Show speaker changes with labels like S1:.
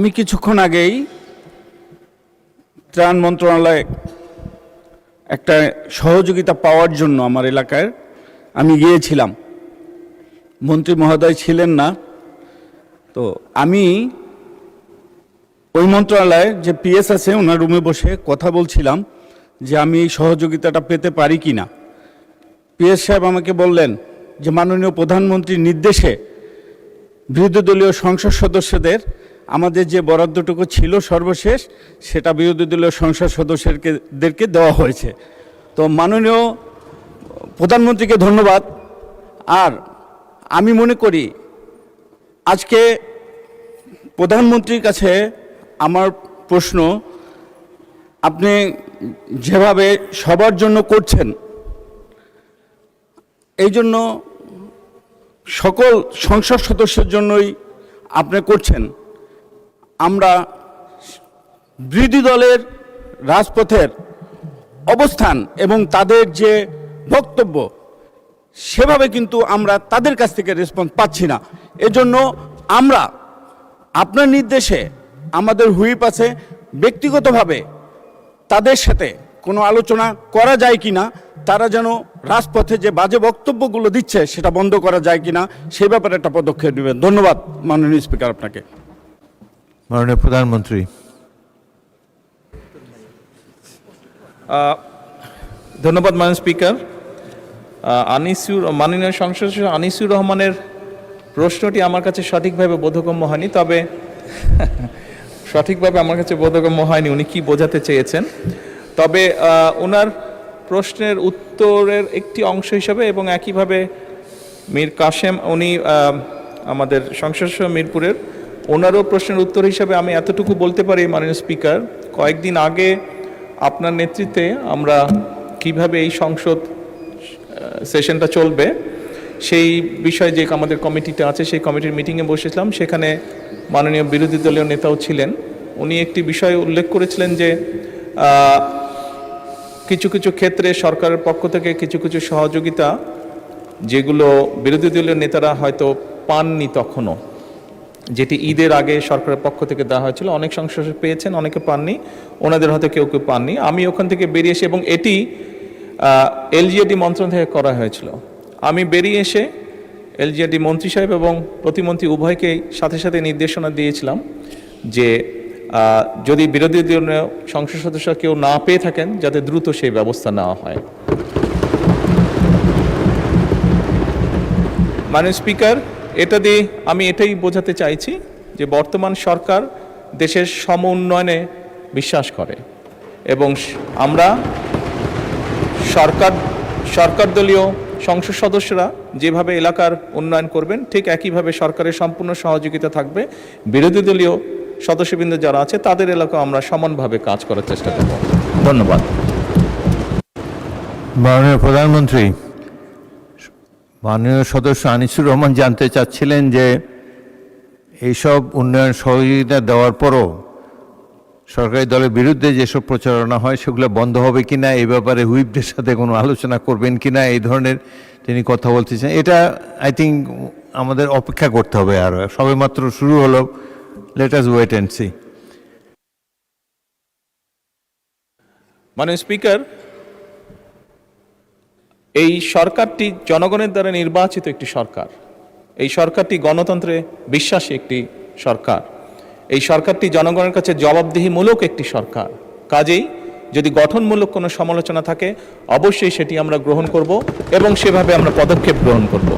S1: আমি কিছুক্ষণ আগেই ত্রাণ মন্ত্রণালয়ে একটা সহযোগিতা পাওয়ার জন্য আমার এলাকায় আমি গিয়েছিলাম। মন্ত্রী মহোদয় ছিলেন না, তো আমি ওই মন্ত্রণালয়ে যে পিএস আছে ওনার রুমে বসে কথা বলছিলাম যে আমি এই সহযোগিতাটা পেতে পারি কি না। পিএস সাহেব আমাকে বললেন যে মাননীয় প্রধানমন্ত্রীর নির্দেশে বিরোধী দলীয় সংসদ সদস্যদের আমাদের যে বরাদ্দটুকু ছিল সর্বশেষ সেটা বিরোধী দলীয় সংসদ সদস্যদেরকে দেওয়া হয়েছে। তো মাননীয় প্রধানমন্ত্রীকে ধন্যবাদ। আর আমি মনে করি আজকে প্রধানমন্ত্রীর কাছে আমার প্রশ্ন, আপনি যেভাবে সবার জন্য করছেন এই জন্য সকল সংসদ সদস্যের জন্যই আপনি করছেন। আমরা বিরোধী দলের রাজপথের অবস্থান এবং তাদের যে বক্তব্য সেভাবে কিন্তু আমরা তাদের কাছ থেকে রেসপন্স পাচ্ছি না। এজন্য আমরা আপনার নির্দেশে আমাদের হুইপ আছে, ব্যক্তিগতভাবে তাদের সাথে কোনো আলোচনা করা যায় কি না, তারা যেন রাজপথে যে বাজে বক্তব্যগুলো দিচ্ছে সেটা বন্ধ করা যায় কি না সেই ব্যাপারে একটা পদক্ষেপ নেবেন। ধন্যবাদ মাননীয় স্পিকার আপনাকে।
S2: মাননীয় প্রধানমন্ত্রী।
S3: ধন্যবাদ মাননীয় স্পিকার। মাননীয় সংসদ সদস্য আনিসুর রহমানের প্রশ্নটি আমার কাছে সঠিকভাবে বোধগম্য হয়নি, তবে সঠিকভাবে আমার কাছে বোধগম্য হয়নি উনি কি বোঝাতে চেয়েছেন। তবে ওনার প্রশ্নের উত্তরের একটি অংশ হিসাবে এবং একইভাবে মীর কাশেম উনি আমাদের সংসদ সদস্য মিরপুরের, ওনারও প্রশ্নের উত্তর হিসাবে আমি এতটুকু বলতে পারি মাননীয় স্পিকার, কয়েকদিন আগে আপনার নেতৃত্বে আমরা কিভাবে এই সংসদ সেশনটা চলবে সেই বিষয়ে যে আমাদের কমিটিটা আছে সেই কমিটির মিটিংয়ে বসেছিলাম। সেখানে মাননীয় বিরোধী দলীয় নেতাও ছিলেন। উনি একটি বিষয় উল্লেখ করেছিলেন যে কিছু কিছু ক্ষেত্রে সরকারের পক্ষ থেকে কিছু কিছু সহযোগিতা যেগুলো বিরোধী দলীয় নেতারা হয়তো পাননি তখনও, যেটি ঈদের আগে সরকারের পক্ষ থেকে দেওয়া হয়েছিল, অনেক সংসদ পেয়েছেন, অনেকে পাননি, ওনাদের হয়তো কেউ কেউ পাননি। আমি ওখান থেকে বেরিয়ে এসে, এবং এটি এলজিএডি মন্ত্রণালয় থেকে করা হয়েছিল, আমি বেরিয়ে এসে এলজিএডি মন্ত্রী সাহেব এবং প্রতিমন্ত্রী উভয়কে সাথে সাথে নির্দেশনা দিয়েছিলাম যে যদি বিরোধী দলীয় সংসদ সদস্য কেউ না পেয়ে থাকেন যাতে দ্রুত সেই ব্যবস্থা নেওয়া হয়। মাননীয় স্পিকার, এটা দিয়ে আমি এটাই বোঝাতে চাইছি যে বর্তমান সরকার দেশের সম উন্নয়নে বিশ্বাস করে এবং আমরা সরকার দলীয় সংসদ সদস্যরা যেভাবে এলাকার উন্নয়ন করবেন ঠিক একইভাবে সরকারের সম্পূর্ণ সহযোগিতা থাকবে। বিরোধী দলীয় সদস্যবৃন্দ যারা আছে তাদের এলাকা আমরা সমানভাবে কাজ করার চেষ্টা করব। ধন্যবাদ।
S2: মাননীয় প্রধানমন্ত্রী, মাননীয় সদস্য আনিসুর রহমান জানতে চাচ্ছিলেন যে এইসব উন্নয়ন সহযোগিতা দেওয়ার পরও সরকারি দলের বিরুদ্ধে যেসব প্রচারণা হয় সেগুলো বন্ধ হবে কিনা, এই ব্যাপারে হুইপদের সাথে কোনো আলোচনা করবেন কিনা, এই ধরনের তিনি কথা বলতেছেন। এটা আই থিঙ্ক আমাদের অপেক্ষা করতে হবে, আর সবেমাত্র শুরু হলো, let us wait and see.
S3: মাননীয় স্পিকার, এই সরকারটি জনগণের দ্বারা নির্বাচিত একটি সরকার, এই সরকারটি গণতন্ত্রে বিশ্বাসী একটি সরকার, এই সরকারটি জনগণের কাছে জবাবদিহিমূলক একটি সরকার। কাজেই যদি গঠনমূলক কোনো সমালোচনা থাকে অবশ্যই সেটি আমরা গ্রহণ করব এবং সেভাবে আমরা পদক্ষেপ গ্রহণ করব।